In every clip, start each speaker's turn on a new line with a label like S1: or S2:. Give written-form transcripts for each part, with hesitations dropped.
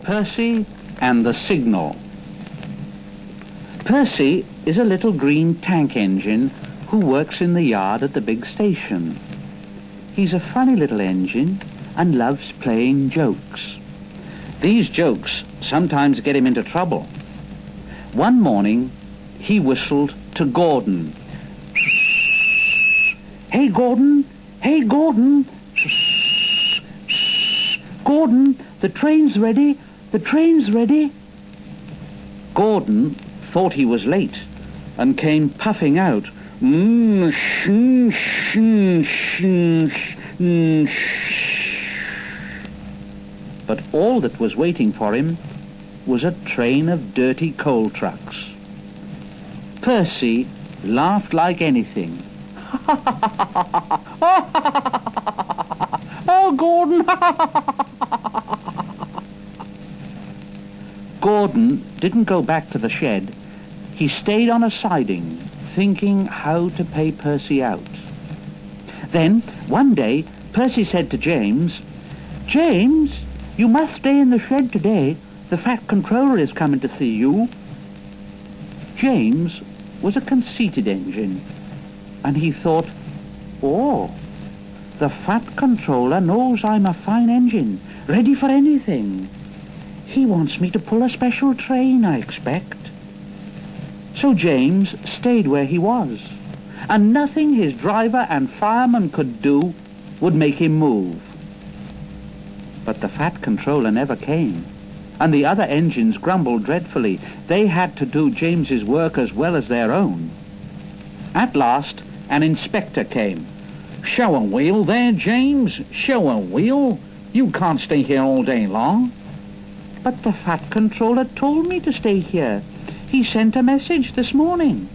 S1: Percy and the Signal. Percy is a little green tank engine who works in the yard at the big station. He's a funny little engine and loves playing jokes. These jokes sometimes get him into trouble. One morning, he whistled to Gordon. "Hey, Gordon! Hey, Gordon! Gordon, the train's ready! The train's ready!" Gordon thought he was late and came puffing out. But all that was waiting for him was a train of dirty coal trucks. Percy laughed like anything. "Oh, Gordon!" Gordon didn't go back to the shed. He stayed on a siding, thinking how to pay Percy out. Then, one day, Percy said to James, "James, you must stay in the shed today. The Fat Controller is coming to see you." James was a conceited engine, and he thought, "Oh, the Fat Controller knows I'm a fine engine, ready for anything. He wants me to pull a special train, I expect." So James stayed where he was, and nothing his driver and fireman could do would make him move. But the Fat Controller never came, and the other engines grumbled dreadfully. They had to do James's work as well as their own. At last, an inspector came. "Show and wheel there, James, show and wheel. You can't stay here all day long." "But the Fat Controller told me to stay here. He sent a message this morning."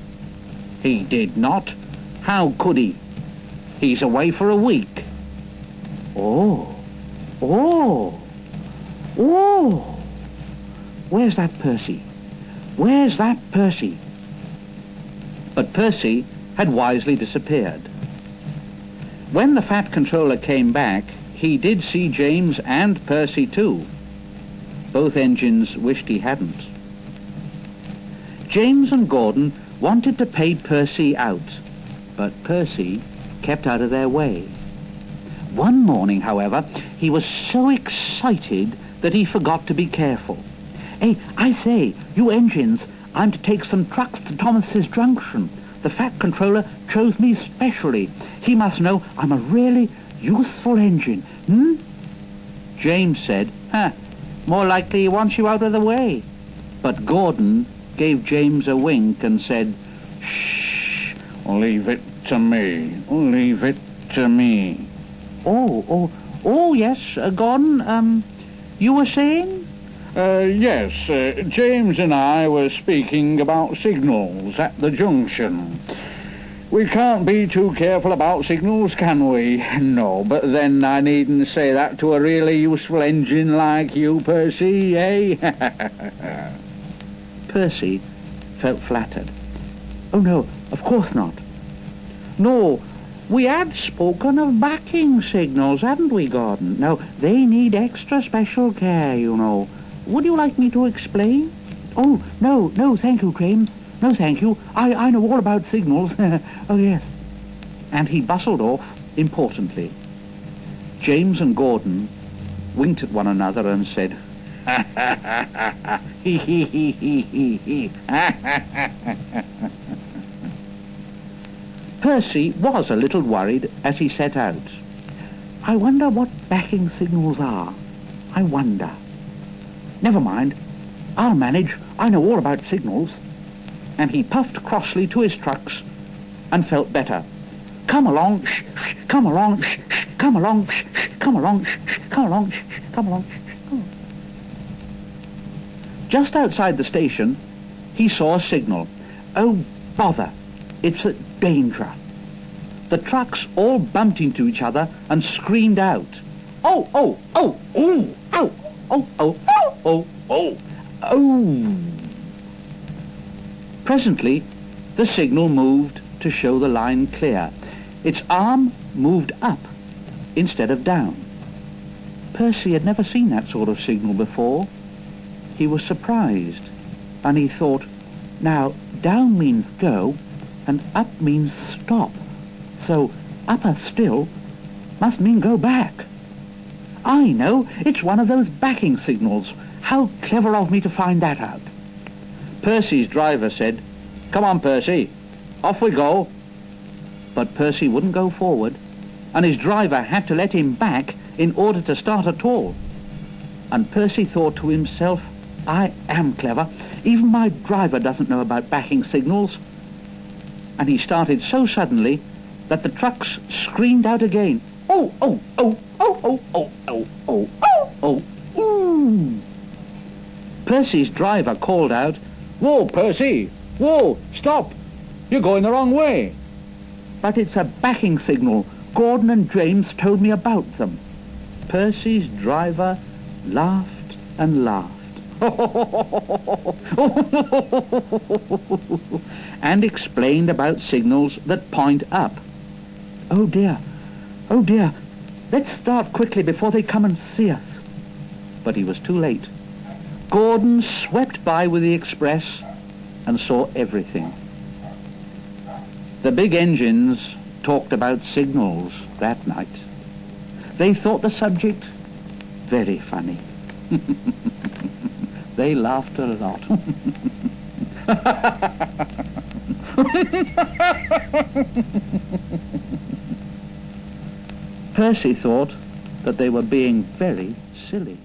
S1: "He did not. How could he? He's away for a week." Oh. Where's that Percy? Where's that Percy? But Percy had wisely disappeared. When the Fat Controller came back, he did see James and Percy too. Both engines wished he hadn't. James and Gordon wanted to pay Percy out, but Percy kept out of their way. One morning, however, he was so excited that he forgot to be careful. "Hey, I say, you engines, I'm to take some trucks to Thomas's Junction. The Fat Controller chose me specially. He must know I'm a really useful engine, James said, "More likely he wants you out of the way." But Gordon gave James a wink and said, "Shh, leave it to me, leave it to me." Oh, yes, Gordon, you were saying?
S2: Yes, James and I were speaking about signals at the junction. We can't be too careful about signals, can we? No, but then I needn't say that to a really useful engine like you, Percy, eh?
S1: Percy felt flattered. "Oh, no, of course not." "No, we had spoken of backing signals, hadn't we, Gordon? Now, they need extra special care, you know. Would you like me to explain?" "Oh, no, thank you, James. No, thank you. I know all about signals." "Oh, yes." And he bustled off importantly. James and Gordon winked at one another and said, Percy was a little worried as he set out. "I wonder what backing signals are. I wonder. Never mind. I'll manage. I know all about signals." And he puffed crossly to his trucks and felt better. "Come along, shh, shh, come along, shh, shh, come along, shh, shh, come along, shh, shh, come along, shh, shh, come along, shh, shh, come along." Just outside the station, he saw a signal. Oh, bother! It's a danger. The trucks all bumped into each other and screamed out, "Oh, oh, oh, oh, oh, oh, oh, oh, oh, oh." Presently, the signal moved to show the line clear. Its arm moved up instead of down. Percy had never seen that sort of signal before. He was surprised, and he thought, now down means go, and up means stop. So upper still must mean go back. I know, it's one of those backing signals. How clever of me to find that out.
S2: Percy's driver said, "Come on, Percy, off we go."
S1: But Percy wouldn't go forward, and his driver had to let him back in order to start at all. And Percy thought to himself, I am clever. Even my driver doesn't know about backing signals. And he started so suddenly that the trucks screamed out again. Oh, oh, oh, oh, oh, oh, oh, oh, oh, oh, ooh. Percy's driver called out,
S2: "Whoa, Percy! Whoa, stop! You're going the wrong way."
S1: But it's a backing signal. Gordon and James told me about them. Percy's driver laughed and laughed. And explained about signals that point up. Oh dear, let's start quickly before they come and see us. But he was too late. Gordon swept by with the express and saw everything. The big engines talked about signals that night. They thought the subject very funny. They laughed a lot. Percy thought that they were being very silly.